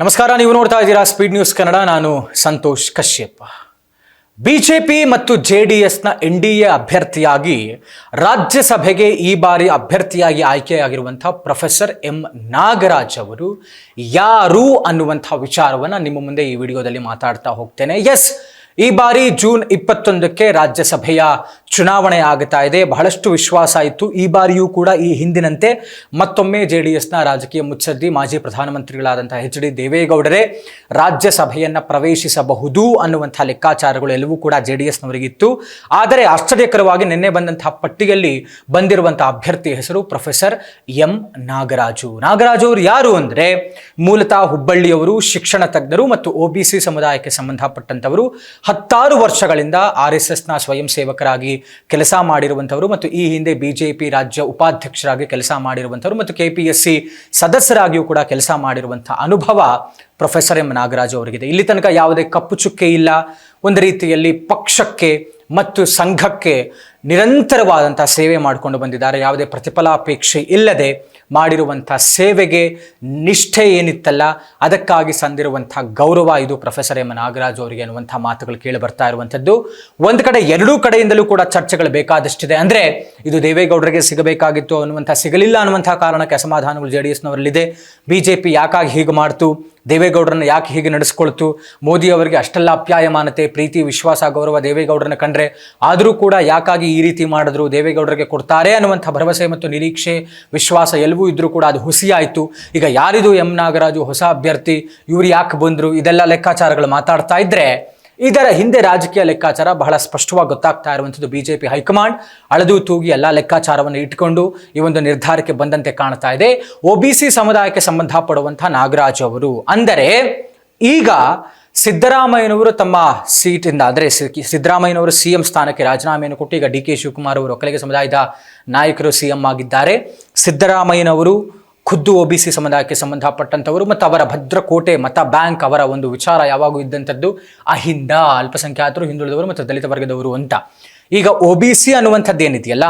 ನಮಸ್ಕಾರ, ನೀವು ನೋಡ್ತಾ ಇದ್ದೀರಾ ಸ್ಪೀಡ್ ನ್ಯೂಸ್ ಕನ್ನಡ. ನಾನು ಸಂತೋಷ್ ಕಶ್ಯಪ್. ಬಿಜೆಪಿ ಮತ್ತು ಜೆಡಿಎಸ್ನ NDA ಅಭ್ಯರ್ಥಿಯಾಗಿ ರಾಜ್ಯಸಭೆಗೆ ಈ ಬಾರಿ ಅಭ್ಯರ್ಥಿಯಾಗಿ ಆಯ್ಕೆಯಾಗಿರುವಂತಹ ಪ್ರೊಫೆಸರ್ ಎಂ ನಾಗರಾಜ್ ಅವರು ಯಾರು ಅನ್ನುವಂತಹ ವಿಚಾರವನ್ನು ನಿಮ್ಮ ಮುಂದೆ ಈ ವಿಡಿಯೋದಲ್ಲಿ ಮಾತಾಡ್ತಾ ಹೋಗ್ತೇನೆ. ಎಸ್, ಈ ಬಾರಿ ಜೂನ್ 21ಕ್ಕೆ ರಾಜ್ಯಸಭೆಯ ಚುನಾವಣೆ ಆಗುತ್ತಾ ಇದೆ. ಬಹಳಷ್ಟು ವಿಶ್ವಾಸ ಇತ್ತು ಈ ಬಾರಿಯೂ ಕೂಡ ಈ ಹಿಂದಿನಂತೆ ಮತ್ತೊಮ್ಮೆ JDSನ ರಾಜಕೀಯ ಮುತ್ಸದ್ದಿ ಮಾಜಿ ಪ್ರಧಾನಮಂತ್ರಿಗಳಾದಂತಹ HD ದೇವೇಗೌಡರೇ ರಾಜ್ಯಸಭೆಯನ್ನು ಪ್ರವೇಶಿಸಬಹುದು ಅನ್ನುವಂಥ ಲೆಕ್ಕಾಚಾರಗಳು ಎಲ್ಲವೂ ಕೂಡ JDSನವರಿಗಿತ್ತು. ಆದರೆ ಆಶ್ಚರ್ಯಕರವಾಗಿ ನಿನ್ನೆ ಬಂದಂತಹ ಪಟ್ಟಿಯಲ್ಲಿ ಬಂದಿರುವಂತಹ ಅಭ್ಯರ್ಥಿ ಹೆಸರು ಪ್ರೊಫೆಸರ್ ಎಂ ನಾಗರಾಜು. ಅವರು ಯಾರು ಅಂದರೆ ಮೂಲತಃ ಹುಬ್ಬಳ್ಳಿಯವರು, ಶಿಕ್ಷಣ ತಜ್ಞರು ಮತ್ತು OBC ಸಮುದಾಯಕ್ಕೆ ಸಂಬಂಧಪಟ್ಟಂತವರು. 16 ವರ್ಷಗಳಿಂದ RSSನ ಸ್ವಯಂ ಸೇವಕರಾಗಿ ಕೆಲಸ ಮಾಡಿರುವಂಥವರು ಮತ್ತು ಈ ಹಿಂದೆ BJP ರಾಜ್ಯ ಉಪಾಧ್ಯಕ್ಷರಾಗಿ ಕೆಲಸ ಮಾಡಿರುವಂಥವರು ಮತ್ತು KPSC ಸದಸ್ಯರಾಗಿಯೂ ಕೂಡ ಕೆಲಸ ಮಾಡಿರುವಂಥ ಅನುಭವ ಪ್ರೊಫೆಸರ್ ಎಂ ನಾಗರಾಜು ಅವರಿಗಿದೆ. ಇಲ್ಲಿ ತನಕ ಯಾವುದೇ ಕಪ್ಪು ಚುಕ್ಕೆ ಇಲ್ಲ. ಒಂದು ರೀತಿಯಲ್ಲಿ ಪಕ್ಷಕ್ಕೆ ಮತ್ತು ಸಂಘಕ್ಕೆ ನಿರಂತರವಾದಂಥ ಸೇವೆ ಮಾಡಿಕೊಂಡು ಬಂದಿದ್ದಾರೆ. ಯಾವುದೇ ಪ್ರತಿಫಲಾಪೇಕ್ಷೆ ಇಲ್ಲದೆ ಮಾಡಿರುವಂಥ ಸೇವೆಗೆ ನಿಷ್ಠೆ ಏನಿತ್ತಲ್ಲ ಅದಕ್ಕಾಗಿ ಸಂದಿರುವಂಥ ಗೌರವ ಇದು ಪ್ರೊಫೆಸರ್ ಎಂ ನಾಗರಾಜು ಅವರಿಗೆ ಅನ್ನುವಂಥ ಮಾತುಗಳು ಕೇಳಿ ಬರ್ತಾ ಇರುವಂಥದ್ದು. ಒಂದು ಕಡೆ ಎರಡೂ ಕಡೆಯಿಂದಲೂ ಕೂಡ ಚರ್ಚೆಗಳು ಬೇಕಾದಷ್ಟಿದೆ. ಅಂದರೆ ಇದು ದೇವೇಗೌಡರಿಗೆ ಸಿಗಬೇಕಾಗಿತ್ತು ಅನ್ನುವಂಥ ಸಿಗಲಿಲ್ಲ ಅನ್ನುವಂಥ ಕಾರಣಕ್ಕೆ ಅಸಮಾಧಾನಗಳು JDSನವರಲ್ಲಿದೆ. BJP ಯಾಕಾಗಿ ಹೀಗೆ ಮಾಡ್ತು, ದೇವೇಗೌಡರನ್ನ ಯಾಕೆ ಹೀಗೆ ನಡೆಸ್ಕೊಳ್ತು, ಮೋದಿ ಅವರಿಗೆ ಅಷ್ಟೆಲ್ಲ ಅಪ್ಯಾಯಮಾನತೆ, ಪ್ರೀತಿ, ವಿಶ್ವಾಸ, ಗೌರವ ದೇವೇಗೌಡರನ್ನ ಕಂಡ್ರೆ, ಆದರೂ ಕೂಡ ಯಾಕಾಗಿ ಈ ರೀತಿ ಮಾಡಿದ್ರು, ದೇವೇಗೌಡರಿಗೆ ಕೊಡ್ತಾರೆ ಅನ್ನುವಂಥ ಭರವಸೆ ಮತ್ತು ನಿರೀಕ್ಷೆ, ವಿಶ್ವಾಸ ಎಲ್ಲವೂ ಇದ್ರೂ ಕೂಡ ಅದು ಹುಸಿಯಾಯಿತು. ಈಗ ಯಾರಿದು ಎಂ ನಾಗರಾಜು ಹೊಸ ಅಭ್ಯರ್ಥಿ, ಇವ್ರು ಯಾಕೆ ಬಂದರು, ಇದೆಲ್ಲ ಲೆಕ್ಕಾಚಾರಗಳು ಮಾತಾಡ್ತಾ ಇದ್ರೆ ಇದರ ಹಿಂದೆ ರಾಜಕೀಯ ಲೆಕ್ಕಾಚಾರ ಬಹಳ ಸ್ಪಷ್ಟವಾಗಿ ಗೊತ್ತಾಗ್ತಾ ಇರುವಂಥದ್ದು. BJP ಹೈಕಮಾಂಡ್ ಅಳೆದು ತೂಗಿ ಎಲ್ಲ ಲೆಕ್ಕಾಚಾರವನ್ನು ಇಟ್ಕೊಂಡು ಈ ಒಂದು ನಿರ್ಧಾರಕ್ಕೆ ಬಂದಂತೆ ಕಾಣ್ತಾ ಇದೆ. OBC ಸಮುದಾಯಕ್ಕೆ ಸಂಬಂಧಪಡುವಂಥ ನಾಗರಾಜ್ ಅವರು ಅಂದರೆ ಈಗ ಸಿದ್ದರಾಮಯ್ಯನವರು ತಮ್ಮ ಸೀಟಿಂದ ಅಂದರೆ ಸಿದ್ದರಾಮಯ್ಯನವರು CM ಸ್ಥಾನಕ್ಕೆ ರಾಜೀನಾಮೆಯನ್ನು ಕೊಟ್ಟು ಈಗ DK ಶಿವಕುಮಾರ್ ಅವರು ಒಕ್ಕಲಿಗ ಸಮುದಾಯದ ನಾಯಕರು CM ಆಗಿದ್ದಾರೆ. ಸಿದ್ದರಾಮಯ್ಯನವರು ಖುದ್ದು OBC ಸಮುದಾಯಕ್ಕೆ ಸಂಬಂಧಪಟ್ಟಂಥವರು ಮತ್ತು ಅವರ ಭದ್ರಕೋಟೆ ಮತ ಬ್ಯಾಂಕ್, ಅವರ ಒಂದು ವಿಚಾರ ಯಾವಾಗೂ ಇದ್ದಂಥದ್ದು ಅಹಿಂದ, ಅಲ್ಪಸಂಖ್ಯಾತರು, ಹಿಂದುಳಿದವರು ಮತ್ತು ದಲಿತ ವರ್ಗದವರು ಅಂತ. ಈಗ OBC ಅನ್ನುವಂಥದ್ದೇನಿದೆಯಲ್ಲ,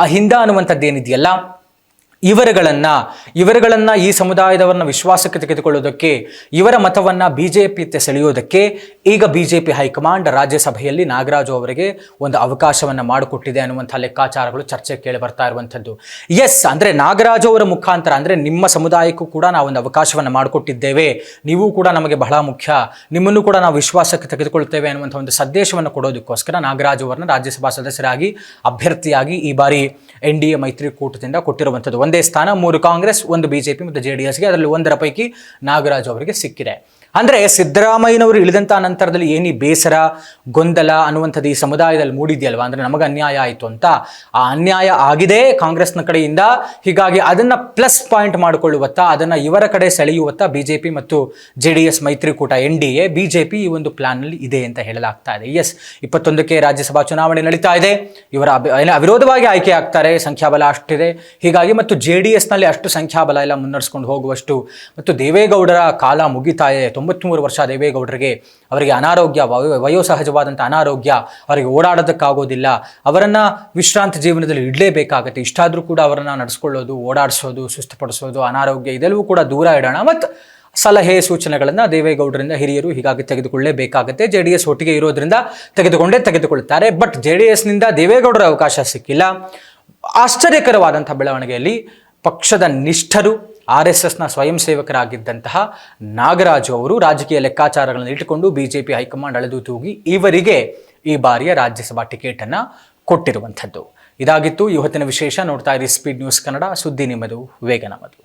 ಅಹಿಂದ ಅನ್ನುವಂಥದ್ದೇನಿದೆಯಲ್ಲ, ಇವರುಗಳನ್ನ ಈ ಸಮುದಾಯದವರನ್ನ ವಿಶ್ವಾಸಕ್ಕೆ ತೆಗೆದುಕೊಳ್ಳೋದಕ್ಕೆ, ಇವರ ಮತವನ್ನು BJP ಸೆಳೆಯೋದಕ್ಕೆ ಈಗ BJP ಹೈಕಮಾಂಡ್ ರಾಜ್ಯಸಭೆಯಲ್ಲಿ ನಾಗರಾಜು ಅವರಿಗೆ ಒಂದು ಅವಕಾಶವನ್ನು ಮಾಡಿಕೊಟ್ಟಿದೆ ಅನ್ನುವಂಥ ಲೆಕ್ಕಾಚಾರಗಳು ಚರ್ಚೆ ಕೇಳಿ ಬರ್ತಾ ಇರುವಂಥದ್ದು. ಎಸ್, ಅಂದರೆ ನಾಗರಾಜು ಅವರ ಮುಖಾಂತರ ಅಂದರೆ ನಿಮ್ಮ ಸಮುದಾಯಕ್ಕೂ ಕೂಡ ನಾವು ಒಂದು ಅವಕಾಶವನ್ನು ಮಾಡಿಕೊಟ್ಟಿದ್ದೇವೆ, ನೀವು ಕೂಡ ನಮಗೆ ಬಹಳ ಮುಖ್ಯ, ನಿಮ್ಮನ್ನು ಕೂಡ ನಾವು ವಿಶ್ವಾಸಕ್ಕೆ ತೆಗೆದುಕೊಳ್ತೇವೆ ಅನ್ನುವಂಥ ಒಂದು ಸಂದೇಶವನ್ನು ಕೊಡೋದಕ್ಕೋಸ್ಕರ ನಾಗರಾಜು ಅವರನ್ನ ರಾಜ್ಯಸಭಾ ಸದಸ್ಯರಾಗಿ ಅಭ್ಯರ್ಥಿಯಾಗಿ ಈ ಬಾರಿ NDA ಮೈತ್ರಿಕೂಟದಿಂದ ಕೊಟ್ಟಿರುವಂಥದ್ದು. ಒಂದೇ ಸ್ಥಾನ, 3 ಕಾಂಗ್ರೆಸ್, 1 BJP ಮತ್ತು JDSಗೆ, ಅದರಲ್ಲಿ ಒಂದರ ಪೈಕಿ ನಾಗರಾಜು ಅವರಿಗೆ ಸಿಕ್ಕಿದೆ. ಅಂದರೆ ಸಿದ್ದರಾಮಯ್ಯನವರು ಇಳಿದಂಥ ನಂತರದಲ್ಲಿ ಏನಿ ಬೇಸರ, ಗೊಂದಲ ಅನ್ನುವಂಥದ್ದು ಈ ಸಮುದಾಯದಲ್ಲಿ ಮೂಡಿದೆಯಲ್ವಾ, ಅಂದರೆ ನಮಗೆ ಅನ್ಯಾಯ ಆಯಿತು ಅಂತ. ಆ ಅನ್ಯಾಯ ಆಗಿದೆ ಕಾಂಗ್ರೆಸ್ನ ಕಡೆಯಿಂದ. ಹೀಗಾಗಿ ಅದನ್ನು ಪ್ಲಸ್ ಪಾಯಿಂಟ್ ಮಾಡಿಕೊಳ್ಳುವತ್ತ, ಅದನ್ನು ಇವರ ಕಡೆ ಸೆಳೆಯುವತ್ತ BJP ಮತ್ತು JDS ಮೈತ್ರಿಕೂಟ NDA BJP ಈ ಒಂದು ಪ್ಲಾನ್ನಲ್ಲಿ ಇದೆ ಅಂತ ಹೇಳಲಾಗ್ತಾ ಇದೆ. ಎಸ್, 21ಕ್ಕೆ ರಾಜ್ಯಸಭಾ ಚುನಾವಣೆ ನಡೀತಾ ಇದೆ. ಇವರ ಅವಿರೋಧವಾಗಿ ಆಯ್ಕೆ ಆಗ್ತಾರೆ, ಸಂಖ್ಯಾಬಲ ಅಷ್ಟಿದೆ. ಹೀಗಾಗಿ ಮತ್ತು JDSನಲ್ಲಿ ಅಷ್ಟು ಸಂಖ್ಯಾಬಲ ಎಲ್ಲ ಮುನ್ನಡೆಸ್ಕೊಂಡು ಹೋಗುವಷ್ಟು ಮತ್ತು ದೇವೇಗೌಡರ ಕಾಲ ಮುಗಿತಾ ಇದೆ. 93 ವರ್ಷ ದೇವೇಗೌಡರಿಗೆ, ಅವರಿಗೆ ಅನಾರೋಗ್ಯ, ವಯೋಸಹಜವಾದಂಥ ಅನಾರೋಗ್ಯ, ಅವರಿಗೆ ಓಡಾಡೋದಕ್ಕಾಗೋದಿಲ್ಲ, ಅವರನ್ನು ವಿಶ್ರಾಂತಿ ಜೀವನದಲ್ಲಿ ಇಡಲೇಬೇಕಾಗತ್ತೆ. ಇಷ್ಟಾದರೂ ಕೂಡ ಅವರನ್ನು ನಡೆಸ್ಕೊಳ್ಳೋದು, ಓಡಾಡಿಸೋದು, ಸುಸ್ತುಪಡಿಸೋದು, ಅನಾರೋಗ್ಯ ಇದೆಲ್ಲವೂ ಕೂಡ ದೂರ ಇಡೋಣ ಮತ್ತು ಸಲಹೆ ಸೂಚನೆಗಳನ್ನು ದೇವೇಗೌಡರಿಂದ ಹಿರಿಯರು ಹೀಗಾಗಿ ತೆಗೆದುಕೊಳ್ಳಲೇಬೇಕಾಗತ್ತೆ. JDS ಒಟ್ಟಿಗೆ ಇರೋದ್ರಿಂದ ತೆಗೆದುಕೊಳ್ತಾರೆ. ಬಟ್ JDSನಿಂದ ದೇವೇಗೌಡರ ಅವಕಾಶ ಸಿಕ್ಕಿಲ್ಲ. ಆಶ್ಚರ್ಯಕರವಾದಂಥ ಬೆಳವಣಿಗೆಯಲ್ಲಿ ಪಕ್ಷದ ನಿಷ್ಠರು, RSSನ ಸ್ವಯಂ ಸೇವಕರಾಗಿದ್ದಂತಹ ನಾಗರಾಜು ಅವರು ರಾಜಕೀಯ ಲೆಕ್ಕಾಚಾರಗಳನ್ನು ಇಟ್ಟುಕೊಂಡು BJP ಹೈಕಮಾಂಡ್ ಅಳೆದು ತೂಗಿ ಇವರಿಗೆ ಈ ಬಾರಿಯ ರಾಜ್ಯಸಭಾ ಟಿಕೆಟನ್ನು ಕೊಟ್ಟಿರುವಂಥದ್ದು. ಇದಾಗಿತ್ತು ಇವತ್ತಿನ ವಿಶೇಷ. ನೋಡ್ತಾ ಇರಿ ಸ್ಪೀಡ್ ನ್ಯೂಸ್ ಕನ್ನಡ, ಸುದ್ದಿ ನಿಮ್ಮದು, ವೇಗ ನಮ್ಮದು.